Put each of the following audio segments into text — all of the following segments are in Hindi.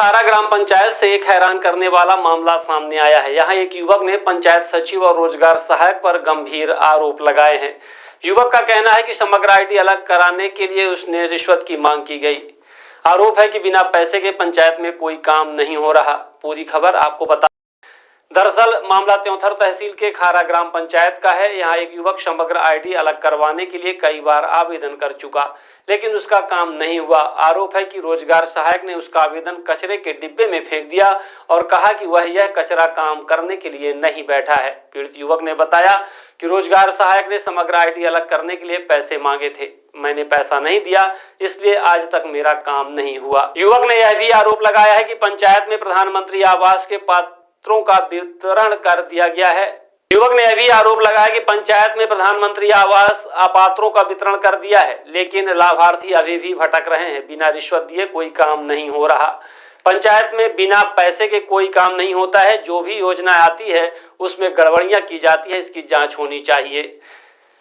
खारा ग्राम पंचायत से एक हैरान करने वाला मामला सामने आया है। यहाँ एक युवक ने पंचायत सचिव और रोजगार सहायक पर गंभीर आरोप लगाए हैं। युवक का कहना है कि समग्र आईडी अलग कराने के लिए उसने रिश्वत की मांग की गई। आरोप है कि बिना पैसे के पंचायत में कोई काम नहीं हो रहा। पूरी खबर आपको बता। दरअसल मामला त्योंथर तहसील के खारा ग्राम पंचायत का है। यहाँ एक युवक समग्र आईडी अलग करवाने के लिए कई बार आवेदन कर चुका, लेकिन उसका काम नहीं हुआ। आरोप है कि रोजगार सहायक ने उसका आवेदन कचरे के डिब्बे में फेंक दिया और कहा कि वह यह कचरा काम करने के लिए नहीं बैठा है। पीड़ित युवक ने बताया कि रोजगार सहायक ने समग्र आईडी अलग करने के लिए पैसे मांगे थे। मैंने पैसा नहीं दिया, इसलिए आज तक मेरा काम नहीं हुआ। युवक ने यह भी आरोप लगाया है कि पंचायत में प्रधानमंत्री आवास के पात्रों का वितरण कर दिया गया है। युवक ने यह भी आरोप लगाया कि पंचायत में प्रधानमंत्री आवास अपात्रों का वितरण कर दिया है, लेकिन लाभार्थी अभी भी भटक रहे हैं। बिना रिश्वत दिए कोई काम नहीं हो रहा। पंचायत में बिना पैसे के कोई काम नहीं होता है। जो भी योजना आती है उसमें गड़बड़ियां की जाती है, इसकी जांच होनी चाहिए।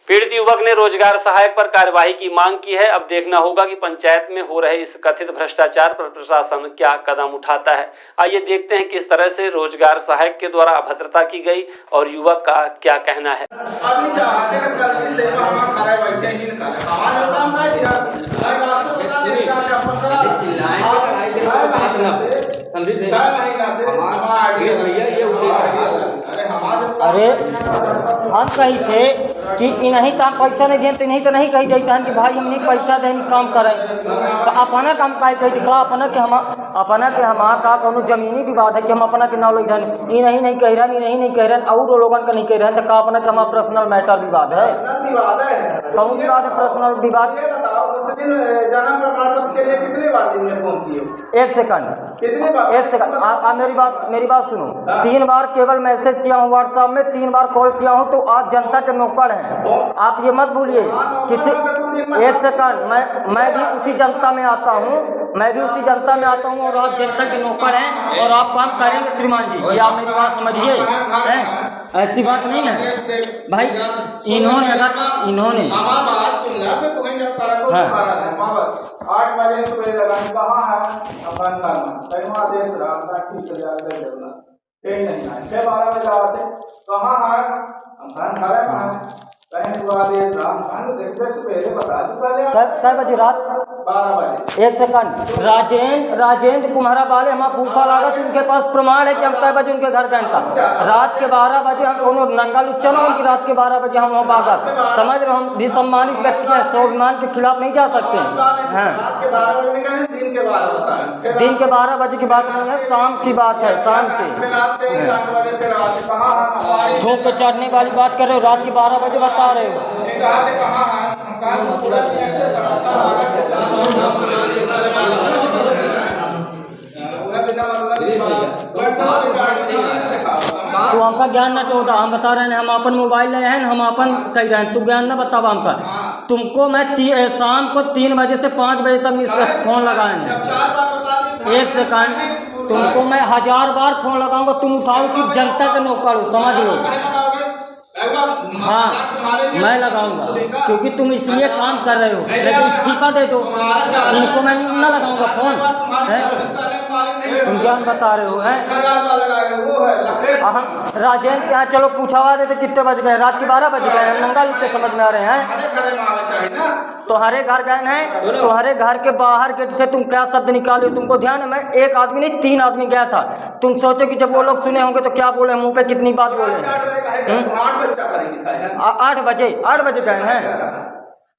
पीड़ित युवक ने रोजगार सहायक पर कार्यवाही की मांग की है। अब देखना होगा कि पंचायत में हो रहे इस कथित भ्रष्टाचार पर प्रशासन क्या कदम उठाता है। आइए देखते हैं किस तरह से रोजगार सहायक के द्वारा अभद्रता की गई और युवक का क्या कहना है। अरे हम कही थे कि इन्हीं काम पैसा नहीं देते, नहीं तो नहीं कही देता है कि भाई हम नहीं पैसा दें काम करें। तो अपना काम का कही का अपना के हमारा का कोनो जमीनी विवाद है कि हम अपना के नाम ले जाने ये नहीं कह रहे, नहीं कह रहे और लोगन का नहीं कह रहे, तो का अपना के हमारा पर्सनल मैटर विवाद है। कौन विवाद है? पर्सनल विवाद। जन्म प्रमाण पत्र के लिए कितने बार दिन में फोन किए? एक सेकंड आप मेरी बात सुनो। 3 बार केवल मैसेज किया हूँ व्हाट्सएप में, 3 बार कॉल किया हूँ। तो आप जनता के नौकर हैं, आप ये मत भूलिए। किसी एक सेकंड मैं भी उसी जनता में आता हूँ, और आप जनता के नौकर हैं और आप काम करेंगे श्रीमान जी। ये आप मेरी बात समझिए, ऐसी बात नहीं है भाई। इन्होंने हाँ 8 बजे सुबह लगा कहाँ है अपन करना देश रास्ता ठीक चल जाएगा जरूर ट्रेन नहीं आए 12 बजे आते कहाँ है अपन खड़े हैं कहीं सुबह देश राम देखते सुबह बता दो पहले कै बजे रात 12 बजे। एक सेकंड राजेंद्र कुम्हारा वाले हमारा फूफा लागत, उनके पास प्रमाण है कि हम कै बजे उनके घर गए था। रात के 12 बजे हम कोनो नंगा लुच्चा ना उनकी रात के 12 बजे हम वहाँ बागत समझ रहे। हम भी सम्मानित व्यक्ति हैं, स्वाभिमान के खिलाफ नहीं जा सकते हैं। दिन के 12 बजे की बात नहीं है, शाम की बात है, शाम के धूप पे चढ़ने वाली बात कर रहे हो। रात के 12 बजे बता रहे हो। तो हमका ज्ञान न होता, हम बता रहे हैं हम अपन मोबाइल ले हैं, हम अपन कह रहे हैं, तू ज्ञान न बताओ हमका। तुमको मैं शाम को 3 बजे से 5 बजे तक फोन लगाएंगे। एक सेकंड, तुमको मैं 1000 बार फोन लगाऊंगा, तुम उठाओ कि जनता के नौकर हो, समझ लो। हाँ मैं लगाऊंगा क्योंकि तुम इसलिए काम कर रहे हो, लेकिन इस्तीफा दे दो। इनको मैं न लगाऊंगा फोन, तुम ज्ञान बता रहे हो हैं। राजेंद्र के यहाँ चलो पूछावा देते कितने बज गए? रात के 12 बज गए हैं। नंगा लुच्चे समझ में आ रहे हैं। तुम्हारे घर गए हैं, तुम्हारे घर के बाहर गेट से तुम क्या शब्द निकाले? तुमको ध्यान है? मैं एक आदमी नहीं 3 आदमी गया था। तुम सोचो कि जब वो लोग सुने होंगे तो क्या बोले, मुंह पे कितनी बात बोले। 8 बजे गए हैं।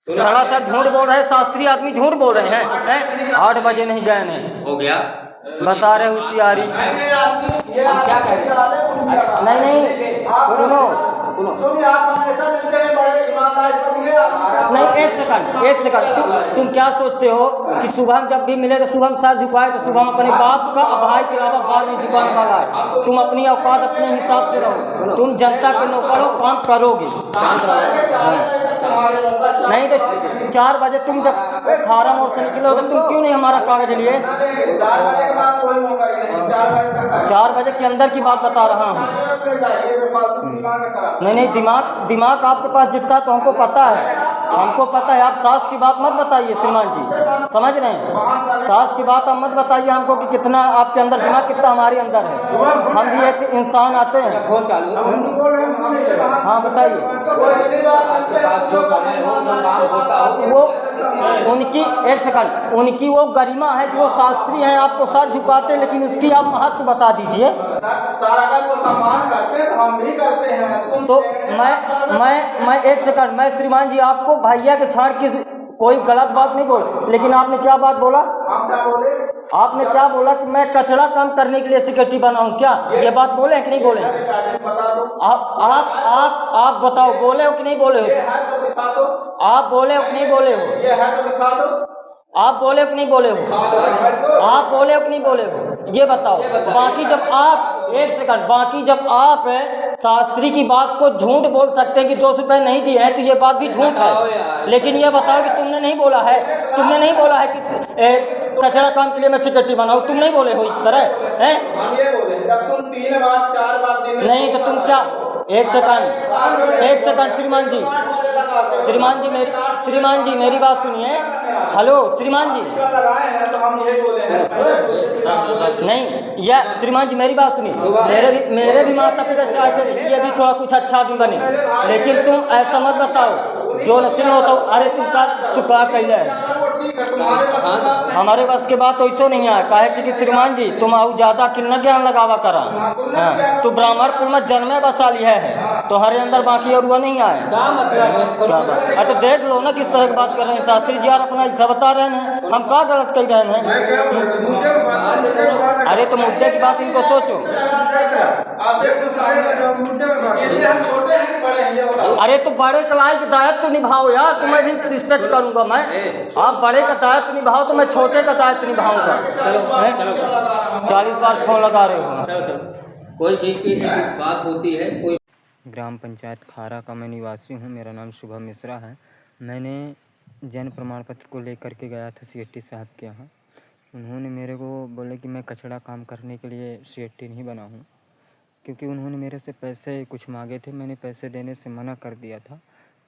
साला सर झूठ बोल रहे हैं, शास्त्रीय आदमी झूठ बोल रहे हैं। 8 बजे नहीं गए हैं, हो गया बता रहे होशियारी। नहीं एक सेकंड तुम क्या सोचते हो कि शुभम जब भी मिले तो शुभम सर झुकाए, तो शुभम अपने बाप का भाई के अलावा बाल नहीं झुकाने वाला है। तुम अपनी औकात अपने हिसाब से रहो, तुम जनता के नौकर हो, काम करोगे। नहीं तो 4 बजे तुम जब खारा मोड़ से निकलोगे, तुम क्यों नहीं हमारा कागज लिए? 4 बजे के अंदर की बात बता रहा हूँ। नहीं, दिमाग आपके पास जितना तो हमको पता है। आप सास की बात मत बताइए श्रीमान जी, समझ रहे हैं? सास की बात आप मत बताइए हमको कि कितना आपके अंदर दिमाग, कितना हमारे अंदर है। हम भी एक इंसान आते हैं। हाँ बताइए। वो उनकी, एक सेकंड, उनकी वो गरिमा है कि वो शास्त्री हैं, आपको सर झुकाते, लेकिन उसकी आप महत्व बता दीजिए। अगर वो सम्मान करते हैं तो हम भी करते हैं। तो मैं एक सेकंड, मैं श्रीमान जी आपको भैया के छाड़ की कोई गलत बात नहीं बोल, लेकिन आपने क्या बात बोला? हम क्या बोले? आपने क्या बोला कि मैं कचरा कम करने के लिए सिक्योरिटी बना हूँ, क्या ये बात बोले कि नहीं बोले? बता दो। आप बताओ, बोले हो कि नहीं बोले हो? ये है तो दिखा दो। आप बोले हो कि नहीं बोले हो? ये है तो दिखा दो। आप बोले हो कि नहीं बोले हो? आप बोले हो कि नहीं बोले हो? ये बताओ। बाकी जब आप, एक सेकंड, बाकी जब आप शास्त्री की बात को झूठ बोल सकते हैं कि 200 रुपये नहीं दिए हैं, तो ये बात भी झूठ है। लेकिन ये बताओ कि तुमने नहीं बोला है कि कचरा काम के लिए मैं सिक्योरिटी बनाऊँ, तुम नहीं बोले हो इस तरह हैं? हम ये बोले जब तुम 3 बार 4 बार दिन में नहीं तो तुम क्या, एक सेकंड श्रीमान जी मेरी बात सुनिए। हेलो श्रीमान जी, लगाए हैं तो हम ये बोले हैं। नहीं या श्रीमान जी मेरी बात सुनिए। मेरे भी माता पिता चाहते थे कि ये भी थोड़ा कुछ अच्छा आदमी बने, लेकिन तुम ऐसा मत बताओ जो नसीब होता। अरे तू का कहले है हमारे बस के बात वैसो नहीं है। कहे कि श्रीमान जी तुम आउ ज्यादा कितना ज्ञान लगावा करा। हाँ, तू ब्राह्मण कुल में जन्मे बसाली है तो हरे अंदर बाकी और वो नहीं आए। क्या मतलब? तो देख लो ना किस तरह की बात कर रहे हैं। शास्त्री जी यार अपना हिस्सा बता रहे हैं, हम क्या गलत कह रहे हैं? अरे तो मुद्दे की बात इनको सोचो। अरे तो बड़े कलाई के दायित्व निभाओ यार, तुम्हें भी रिस्पेक्ट करूंगा मैं। आप बड़े का दायित्व निभाओ तो मैं छोटे का दायित्व निभाऊंगा। 40 बार फोन लगा रहे हो। कोई चीज़ की बात होती है, कोई ग्राम पंचायत खारा का मैं निवासी हूँ। मेरा नाम शुभम मिश्रा है। मैंने जन्म प्रमाण पत्र को लेकर के गया था सीएटी साहब के यहाँ। उन्होंने मेरे को बोले कि मैं कचरा काम करने के लिए सीएटी नहीं बना हूँ, क्योंकि उन्होंने मेरे से पैसे कुछ मांगे थे। मैंने पैसे देने से मना कर दिया था।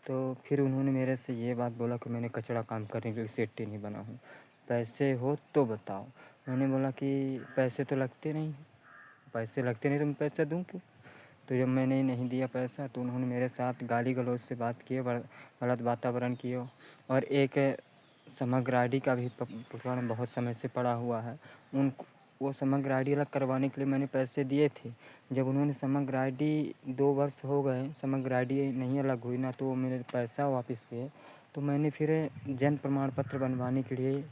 तो फिर उन्होंने मेरे से ये बात बोला कि मैंने कचरा काम करने के लिए सीएटी नहीं बना हूँ, पैसे हो तो बताओ। मैंने बोला कि पैसे तो लगते नहीं तो मैं पैसे दूँ क्यों? तो जब मैंने नहीं दिया पैसा तो उन्होंने मेरे साथ गाली गलौज से बात किए, गलत वातावरण किए। और एक समग्र आईडी का भी प्रकरण बहुत समय से पड़ा हुआ है। वो समग्र आईडी अलग करवाने के लिए मैंने पैसे दिए थे। जब उन्होंने समग्र आईडी 2 वर्ष हो गए, समग्र आईडी नहीं अलग हुई ना, तो वो मेरे पैसा वापस किए। तो मैंने फिर जन्म प्रमाण पत्र बनवाने के लिए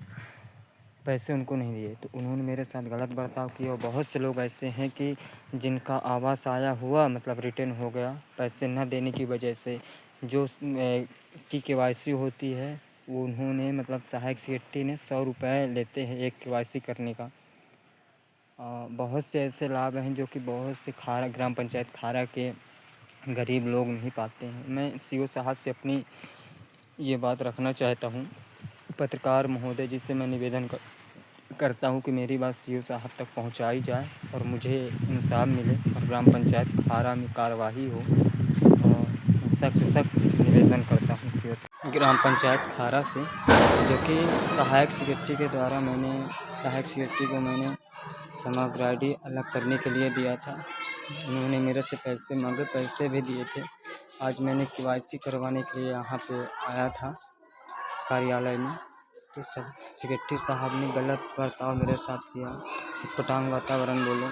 पैसे उनको नहीं दिए, तो उन्होंने मेरे साथ गलत बर्ताव किया। और बहुत से लोग ऐसे हैं कि जिनका आवास आया हुआ मतलब रिटर्न हो गया पैसे न देने की वजह से। जो की KYC होती है वो उन्होंने मतलब सहायक सीएटी ने 100 रुपये लेते हैं एक KYC करने का। बहुत से ऐसे लाभ हैं जो कि बहुत से खारा ग्राम पंचायत खारा के गरीब लोग नहीं पाते हैं। मैं CO साहब से अपनी ये बात रखना चाहता हूँ, पत्रकार महोदय जी से मैं निवेदन करता हूँ कि मेरी बात CO साहब तक पहुँचाई जाए और मुझे इंसाफ मिले और ग्राम पंचायत खारा में कार्रवाई हो। और सख्त निवेदन करता हूँ CO साहब ग्राम पंचायत खारा से, जो कि सहायक सीएटी के द्वारा सहायक सीएटी को मैंने समग्र आईडी अलग करने के लिए दिया था। उन्होंने मेरे से पैसे मांगे, पैसे भी दिए थे। आज मैंने KYC करवाने के लिए यहाँ पे आया था कार्यालय में, तो सेक्रेटरी साहब ने गलत बर्ताव मेरे साथ किया। पटांग वातावरण बोलो।